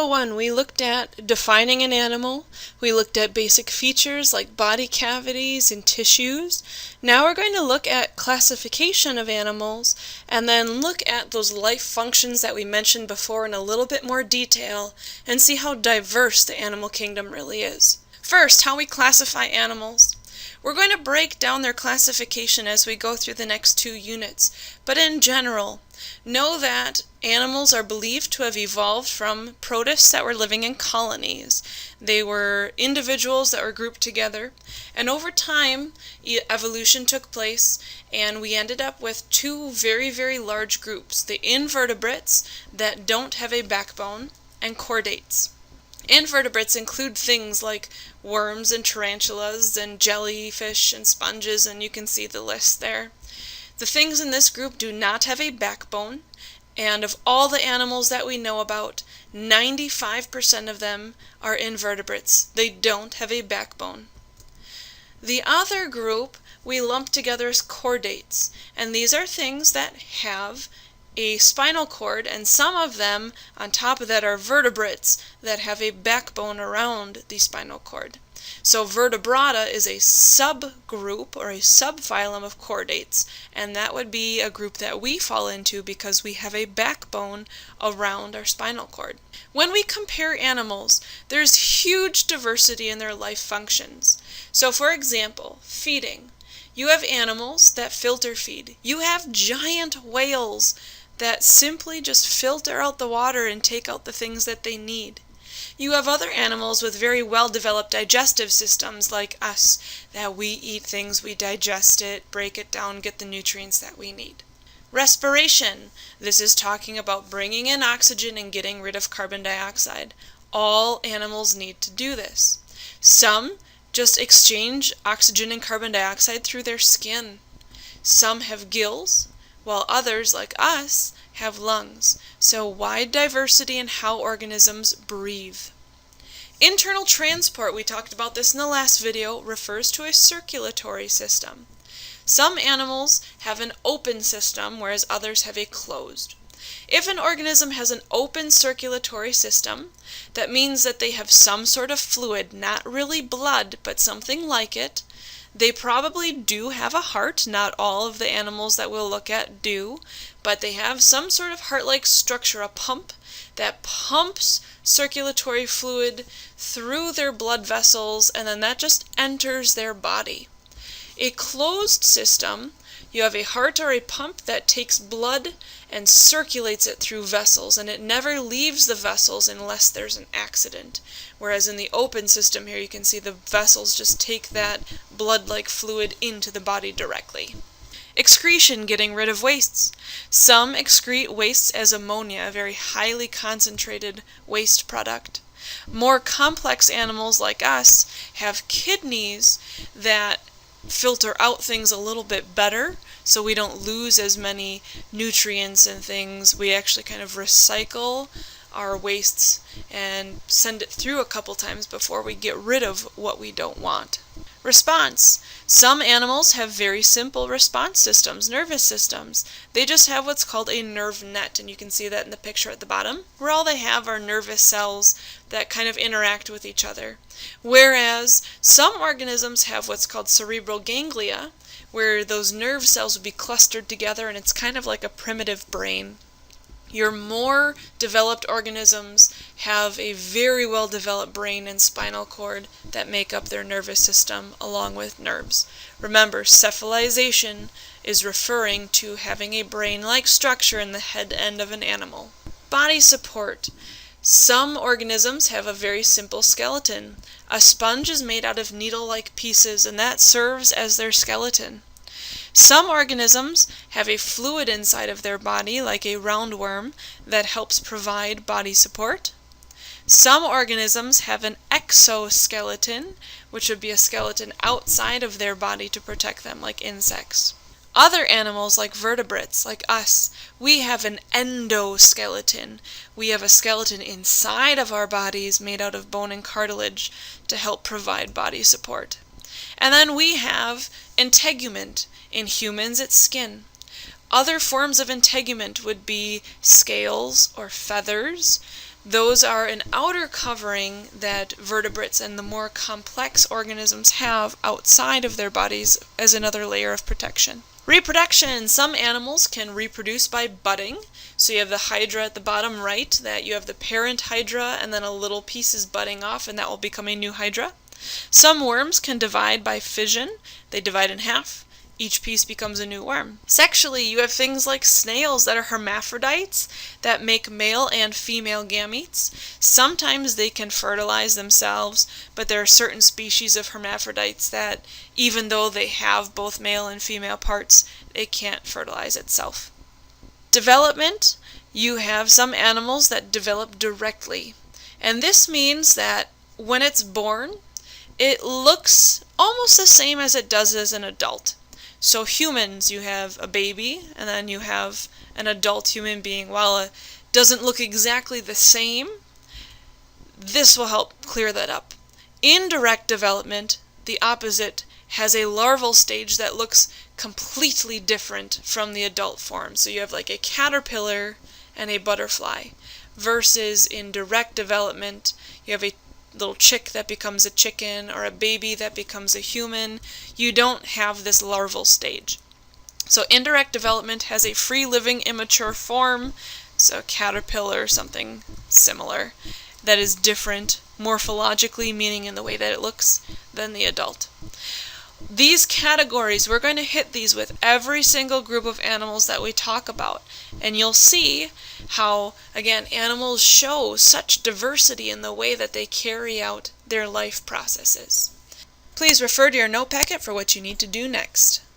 U12LO2 we looked at defining an animal, we looked at basic features like body cavities and tissues. Now we're going to look at classification of animals and then look at those life functions that we mentioned before in a little bit more detail and see how diverse the animal kingdom really is. First, how we classify animals. We're going to break down their classification as we go through the next 2 units, but in general, know that animals are believed to have evolved from protists that were living in colonies. They were individuals that were grouped together, and over time evolution took place, and we ended up with 2 very, very large groups: the invertebrates that don't have a backbone, and chordates. Invertebrates include things like worms and tarantulas and jellyfish and sponges, and you can see the list there. The things in this group do not have a backbone, and of all the animals that we know about, 95% of them are invertebrates. They don't have a backbone. The other group we lump together as chordates, and these are things that have a spinal cord, and some of them on top of that are vertebrates that have a backbone around the spinal cord. So vertebrata is a subgroup or a subphylum of chordates, and that would be a group that we fall into because we have a backbone around our spinal cord. When we compare animals, there's huge diversity in their life functions. So for example, feeding. You have animals that filter feed. You have giant whales that simply just filter out the water and take out the things that they need. You have other animals with very well-developed digestive systems like us, that we eat things, we digest it, break it down, get the nutrients that we need. Respiration. This is talking about bringing in oxygen and getting rid of carbon dioxide. All animals need to do this. Some just exchange oxygen and carbon dioxide through their skin. Some have gills, while others, like us, have lungs. So wide diversity in how organisms breathe. Internal transport, we talked about this in the last video, refers to a circulatory system. Some animals have an open system, whereas others have a closed. If an organism has an open circulatory system, that means that they have some sort of fluid, not really blood, but something like it. They probably do have a heart. Not all of the animals that we'll look at do, but they have some sort of heart-like structure, a pump that pumps circulatory fluid through their blood vessels, and then that just enters their body. A closed system, you have a heart or a pump that takes blood and circulates it through vessels, and it never leaves the vessels unless there's an accident. Whereas in the open system here, you can see the vessels just take that blood-like fluid into the body directly. Excretion, getting rid of wastes. Some excrete wastes as ammonia, a very highly concentrated waste product. More complex animals like us have kidneys that filter out things a little bit better, so we don't lose as many nutrients and things. We actually kind of recycle our wastes and send it through a couple times before we get rid of what we don't want. Response. Some animals have very simple response systems, nervous systems. They just have what's called a nerve net, and you can see that in the picture at the bottom, where all they have are nervous cells that kind of interact with each other. Whereas some organisms have what's called cerebral ganglia, where those nerve cells would be clustered together, and it's kind of like a primitive brain. Your more developed organisms have a very well-developed brain and spinal cord that make up their nervous system along with nerves. Remember, cephalization is referring to having a brain-like structure in the head end of an animal. Body support. Some organisms have a very simple skeleton. A sponge is made out of needle-like pieces, and that serves as their skeleton. Some organisms have a fluid inside of their body, like a roundworm, that helps provide body support. Some organisms have an exoskeleton, which would be a skeleton outside of their body to protect them, like insects. Other animals, like vertebrates, like us, we have an endoskeleton. We have a skeleton inside of our bodies made out of bone and cartilage to help provide body support. And then we have integument. In humans, it's skin. Other forms of integument would be scales or feathers. Those are an outer covering that vertebrates and the more complex organisms have outside of their bodies as another layer of protection. Reproduction. Some animals can reproduce by budding. So you have the hydra at the bottom right, that you have the parent hydra and then a little piece is budding off and that will become a new hydra. Some worms can divide by fission. They divide in half. Each piece becomes a new worm. Sexually, you have things like snails that are hermaphrodites that make male and female gametes. Sometimes they can fertilize themselves, but there are certain species of hermaphrodites that, even though they have both male and female parts, it can't fertilize itself. Development, you have some animals that develop directly. And this means that when it's born, it looks almost the same as it does as an adult. So humans, you have a baby, and then you have an adult human being. While it doesn't look exactly the same, this will help clear that up. Indirect development, the opposite, has a larval stage that looks completely different from the adult form. So you have like a caterpillar and a butterfly, versus in direct development, you have a little chick that becomes a chicken or a baby that becomes a human. You don't have this larval stage. So indirect development has a free-living immature form, so caterpillar or something similar, that is different morphologically, meaning in the way that it looks, than the adult. These categories, we're going to hit these with every single group of animals that we talk about. And you'll see how, again, animals show such diversity in the way that they carry out their life processes. Please refer to your note packet for what you need to do next.